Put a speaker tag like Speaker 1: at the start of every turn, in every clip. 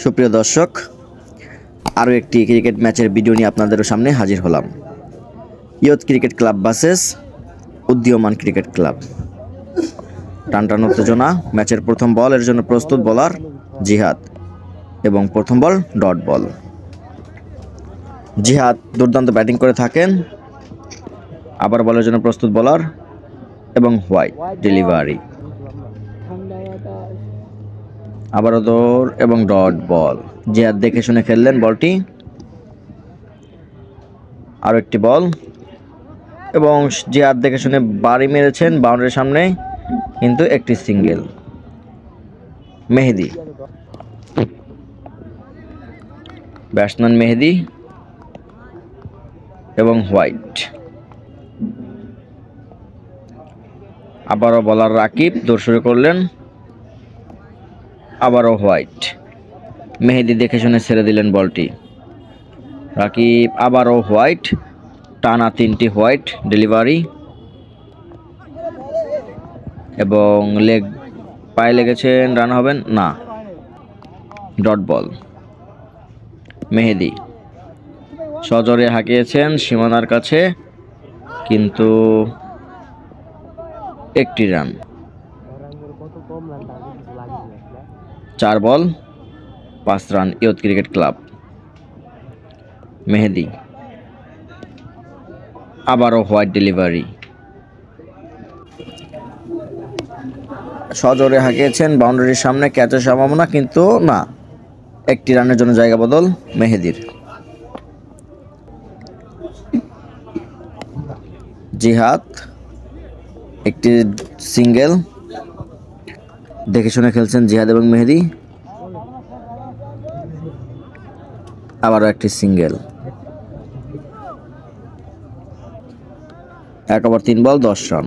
Speaker 1: সুপ্রিয় দর্শক, আরও একটি ক্রিকেট ম্যাচের ভিডিও নিয়ে আপনাদের সামনে হাজির হলাম। ইয়ুথ ক্রিকেট ক্লাব ভার্সেস উদীয়মান ক্রিকেট ক্লাব। টানটান উত্তেজনা। ম্যাচের প্রথম বল এর জন্য প্রস্তুত বোলার জিহাদ এবং প্রথম বল ডট বল। জিহাদ দুর্দান্ত ব্যাটিং করে থাকেন। আবার বলের জন্য প্রস্তুত বোলার এবং হোয়াইট ডেলিভারি। আবারও দৌড় এবং ডট বল। জিহাদ দেখে শুনে খেললেন বলটি। আরও একটি বল এবং জিহাদ দেখে শুনে বাড়ি মেরেছেন বাউন্ডারির সামনে, কিন্তু একটি সিঙ্গেল। মেহেদি, ব্যাটসম্যান মেহেদি এবং হোয়াইট। আবারও বলার রাকিব দৌড় শুরু করলেন। আবারও হোয়াইট। মেহেদি দেখে শুনে ছেড়ে দিলেন বলটি। রাকিব আবারও হোয়াইট। টানা 3টি হোয়াইট ডেলিভারি এবং লেগ পায়ে লেগেছেন, রান হবেন না। Dot ball. মেহেদি সজোরে হাঁকিয়েছেন সীমানার কাছে, কিন্তু একটি রান। 4 বল 5 রান ইয়ুথ ক্রিকেট ক্লাব। মেহেদি আবারও হোয়াইট ডেলিভারি। সজোরে হাঁকিয়েছেন বাউন্ডারির সামনে, ক্যাচের সম্ভাবনা, কিন্তু না। একটি রানের জন্য জায়গা বদল মেহেদির। জিহাদ একটি সিঙ্গেল। দেখে শুনে খেলছেন জিহাদ এবং মেহেদি। আবারও একটি সিঙ্গেল। 1 ওভার 3 বল 10 রান।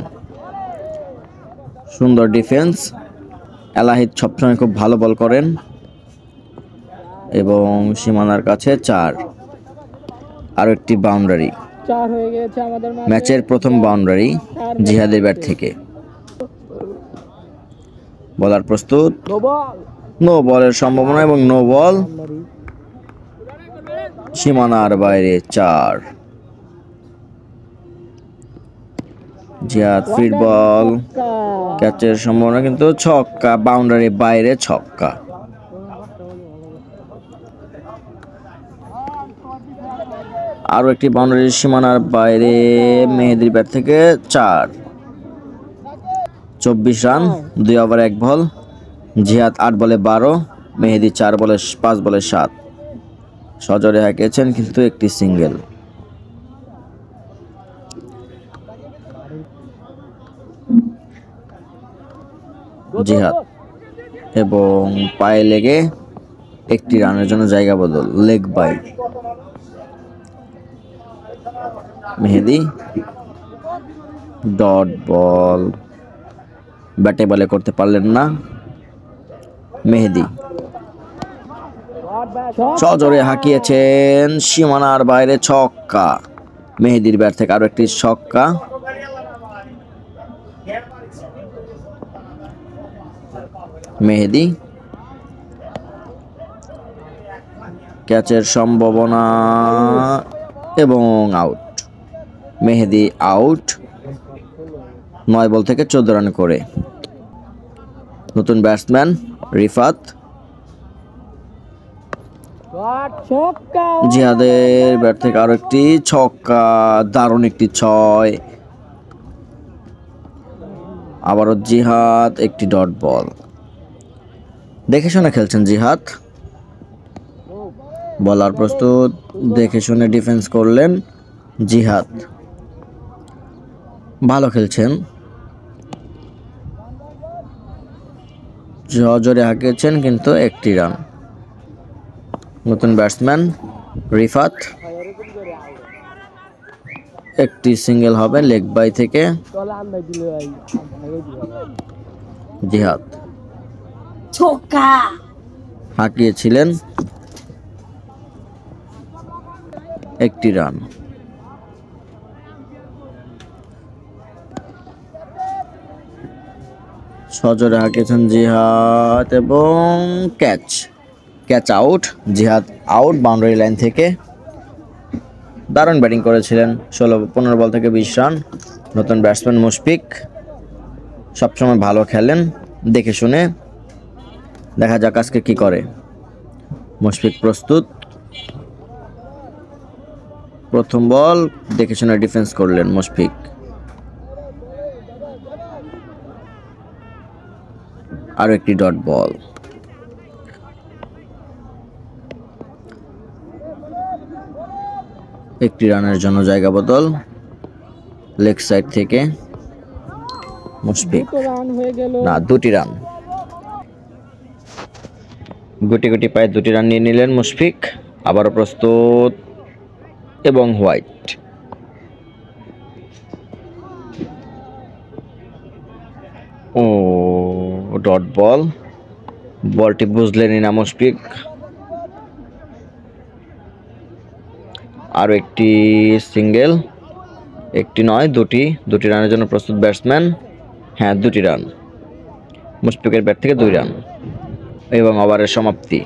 Speaker 1: সুন্দর ডিফেন্স। এলাহিদ সবসময় খুব ভালো বল করেন এবং সীমানার কাছে 4। আরও একটি বাউন্ডারি। ম্যাচের প্রথম বাউন্ডারি জিহাদের ব্যাট থেকে। বলার প্রস্তুত। নো বলের সম্ভাবনা এবং নো বল। সীমানার বাইরে 4। জিহাদ ফিট বল, ক্যাচের সম্ভাবনা, কিন্তু ছক্কা। বাউন্ডারি বাইরে ছক্কা। আরও একটি বাউন্ডারি সীমানার বাইরে মেহেদির ব্যাট থেকে 4। 24 রান 2 ওভার 1 বল। জিহাদ 8 বলে 12, মেহেদি 5 বলে 7। সজোরে হাঁকিয়েছেন, কিন্তু একটি সিঙ্গেল। জিহাদ এবং পায়ে লেগে একটি রানের জন্য জায়গা বদল, leg by. Mehedi dot ball. ব্যাটে বলে করতে পারলেন না। মেহেদি সজোরে হাঁকিয়েছেন সীমানার বাইরে ছক্কা। মেহেদির ব্যাট থেকে আরো একটি ছক্কা। মেহেদি ক্যাচের সম্ভাবনা এবং আউট। মেহেদি আউট 9 বল থেকে 14 রান করে। নতুন ব্যাটসম্যান রিফাত। জিহাদের ব্যাট থেকে আরো একটি ছক্কা, দারুণ একটি 6। আবারও জিহাদ একটি ডট বল। দেখে শুনে খেলছেন জিহাদ। বলার প্রস্তুত। দেখে শুনে ডিফেন্স করলেন জিহাদ। ভালো খেলছেন। জোরে হাঁকিয়েছেন, কিন্তু একটি রান। নতুন ব্যাটসম্যান রিফাত। একটি সিঙ্গেল হবে লেগ বাই থেকে। জিহাদ হাঁকিয়েছিলেন, একটি রান। সজোরে হাঁকিয়েছেন জিহাদ এবং ক্যাচ। ক্যাচ আউট, জিহাদ আউট বাউন্ডারি লাইন থেকে। দারুণ ব্যাটিং করেছিলেন, 15 বল থেকে 20 রান। নতুন ব্যাটসম্যান মুশফিক সবসময় ভালো খেলেন, দেখে শুনে। দেখা যাক আজকে কি করে। মুশফিক প্রস্তুত। প্রথম বল দেখে শুনে ডিফেন্স করলেন মুশফিক। আরো একটি ডট বল। একটি রানের জন্য জায়গা বদল লেগ সাইড থেকে মুশফিক। না, 2টি রান। গুটি গুটি পায়ে 2টি রান নিয়ে নিলেন মুশফিক। আবারও প্রস্তুত এবং হোয়াইট। ও ডট বল, বলটি বুঝলেনই না মুশফিক। আরো একটি সিঙ্গেল, একটি নয় 2টি রানের জন্য প্রস্তুত ব্যাটসম্যান। হ্যাঁ, 2টি রান। মুশফিকের ব্যাট থেকে 2 রান এবং ওভারের সমাপ্তি।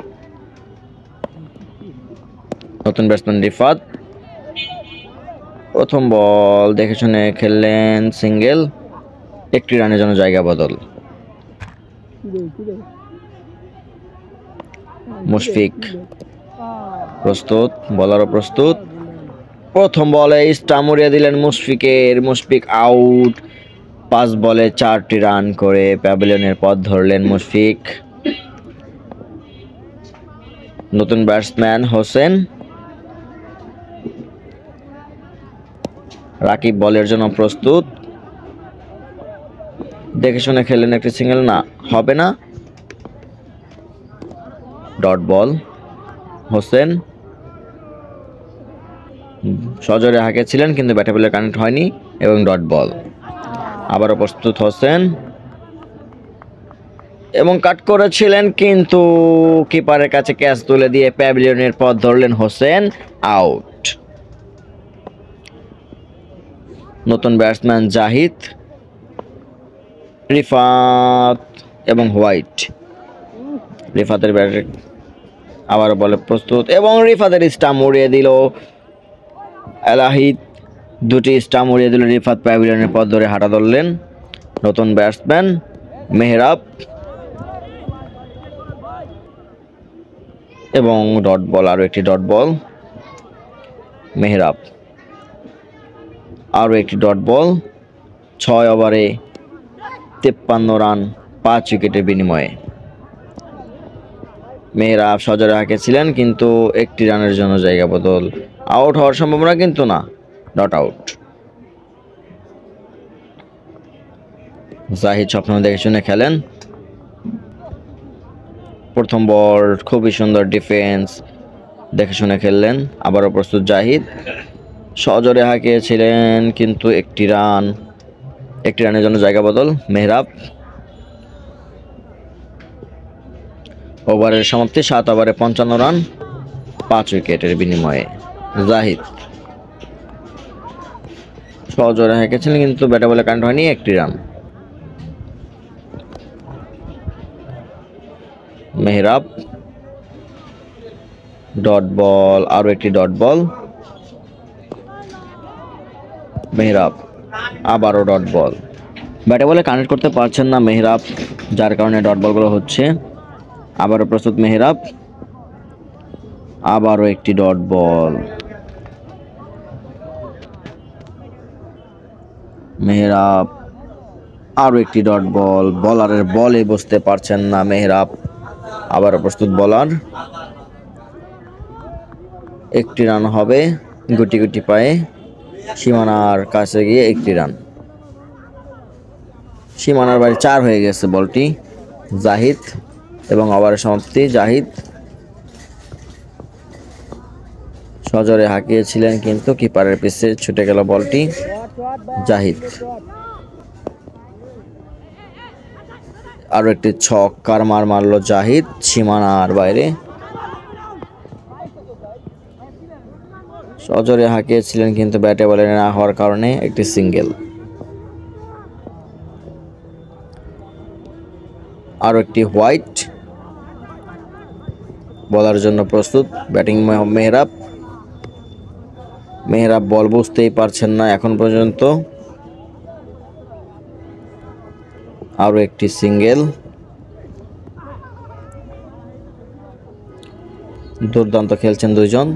Speaker 1: নতুন ব্যাটসম্যান রিফাত। প্রথম বল দেখে শুনে খেললেন, সিঙ্গেল। একটি রানের জন্য জায়গা বদল। মুশফিক প্রস্তুত, বলারও প্রস্তুত। প্রথম বলে স্টাম্প উড়িয়ে দিলেন মুশফিকের। মুশফিক আউট। 5 বলে 4টি রান করে প্যাভিলিয়নের পথ ধরলেন মুশফিক। নতুন ব্যাটসম্যান হোসেন। রাকিব বলের জন্য প্রস্তুত। দেখে শুনে খেললেন, একটি সিঙ্গেল। না, হবে না। Dot ball. হোসেন সজোরে হাঁকিয়েছিলেন কিন্তু ব্যাটে বলে কানেক্ট হয়নি এবং ডট বল। আবারও প্রস্তুত হোসেন এবং কাট করেছিলেন কিন্তু কিপারের কাছে ক্যাচ তুলে দিয়ে প্যাভিলিয়নের পথ ধরলেন হোসেন। আউট। নতুন ব্যাটসম্যান জাহিদ, রিফাত এবং হোয়াইট। রিফাতের ব্যাটে আবারও বলে প্রস্তুত এবং রিফাতের স্টাম্প উড়িয়ে দিল এলাহিদ। 2টি স্টাম্প উড়িয়ে দিল রিফাত। প্যাভিলিয়নের পথ ধরে হাঁটা ধরলেন। নতুন ব্যাটসম্যান মেহরাব এবং ডট বল। আরো একটি ডট বল। মেহরাব আরো একটি ডট বল। 6 ওভারে 53 রান 5 উইকেটের বিনিময়ে। মেহরাব সজোরে হাঁকিয়েছিলেন কিন্তু একটি রানের জন্য জায়গা বদল। আউট হওয়ার সম্ভাবনা কিন্তু না, নট আউট। জাহিদ স্বপ্ন দেখে শুনে খেলেন। প্রথম বল খুবই সুন্দর ডিফেন্স, দেখে শুনে খেললেন। আবারও প্রস্তুত জাহিদ। সজোরে হাঁকিয়েছিলেন কিন্তু একটি রানের জন্য জায়গা বদল। মেহরাব। ওভারের সমাপ্তি 7 ওভারে 55 রান 5 উইকেটের বিনিময়ে। জাহিদ সজোরে হাঁকিয়েছিলেন কিন্তু ব্যাটে বলে কানেক্ট হয়নি, একটি রান। Mehrab dot ball. আরো একটি ডট বল। মেহরাব আবারও ডট বল। ব্যাটে বলে কানেক্ট করতে পারছেন না মেহরাব, যার কারণে ডট বলগুলো হচ্ছে। আবারও প্রস্তুত মেহরাব। আবারও একটি ডট বল। মেহরাব আরো একটি ডট বল। বলারের বলে বসতে পারছেন না মেহরাব। আবারও প্রস্তুত বলার। একটি রান হবে গুটি গুটি পায়ে। সীমানার কাছে গিয়ে একটি রান। সীমানার বাইরে 4 হয়ে গেছে বলটি। জাহিদ এবং ওভারের সমাপ্তি। জাহিদ সজোরে হাঁকিয়েছিলেন কিন্তু কিপারের পিছে ছুটে গেল বলটি। জাহিদ আরো একটি ছক্কার মারল জাহিদ সীমানার বাইরে। সজোরে হাঁকিয়েছিলেন কিন্তু ব্যাটে বলে না হওয়ার কারণে একটি সিঙ্গেল। আরো একটি হোয়াইট। বলার জন্য প্রস্তুত। ব্যাটিং মেহরাব। মেহরাব বল বুঝতেই পারছেন না এখন পর্যন্ত। আরো একটি সিঙ্গেল। দুর্দান্ত খেলছেন দুইজন।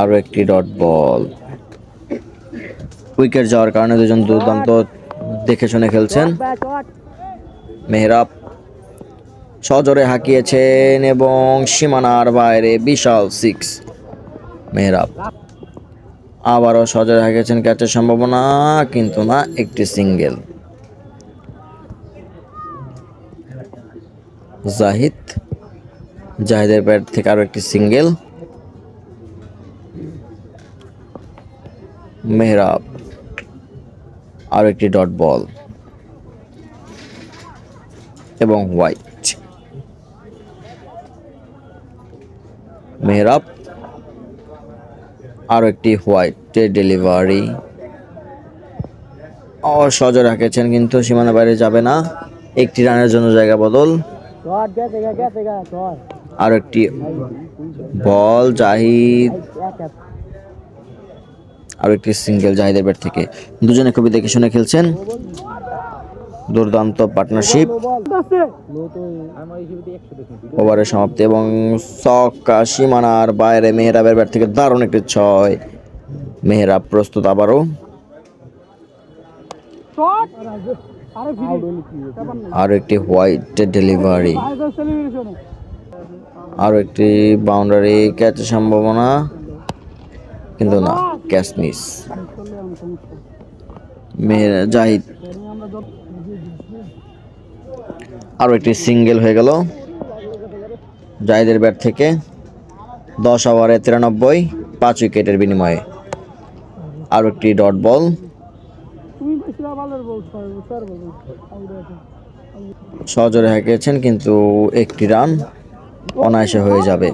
Speaker 1: আরো একটি ডট বল। উইকেট যাওয়ার কারণে দুজন দুর্দান্ত দেখে শুনে খেলছেন। মেহরাব সজোরে হাঁকিয়েছেন এবং সীমানার বাইরে বিশাল 6। মেহরাব আবারও সজোরে হাঁকিয়েছেন, ক্যাচের সম্ভাবনা কিন্তু না, একটি সিঙ্গেল। জাহিদের ব্যাট থেকে আরো একটি সিঙ্গেল। মেহরাব আরো একটি ডট বল এবং হোয়াইট। মেহরাব আরো একটি হোয়াইটের ডেলিভারি। সজোরে হাঁকিয়েছেন কিন্তু সীমানার বাইরে যাবে না, একটি রানের জন্য জায়গা বদল। আরো একটি বল জাহিদ, আরো একটি সিঙ্গেল জাহিদের ব্যাট থেকে। দুজনে খুবই দেখে শুনে খেলছেন, দুর্দান্ত পার্টনারশিপ। ওভারের সমাপ্তি এবং ছক্কা সীমানার বাইরে। মেহরাবের ব্যাট থেকে দারুণ একটি 6। মেহরাব প্রস্তুত আবারও। আরো একটি হোয়াইটের ডেলিভারি, আরো একটি বাউন্ডারি, ক্যাচের সম্ভাবনা কিন্তু না, ক্যাচ মিস। জাহিদ আরো একটি সিঙ্গেল হয়ে গেল জাহিদের ব্যাট থেকে। 10 ওভারে 93, 5 উইকেটের বিনিময়ে। আরো একটি ডট বল। সজোরে হাঁকিয়েছেন কিন্তু একটি রান অনায়াসে হয়ে যাবে।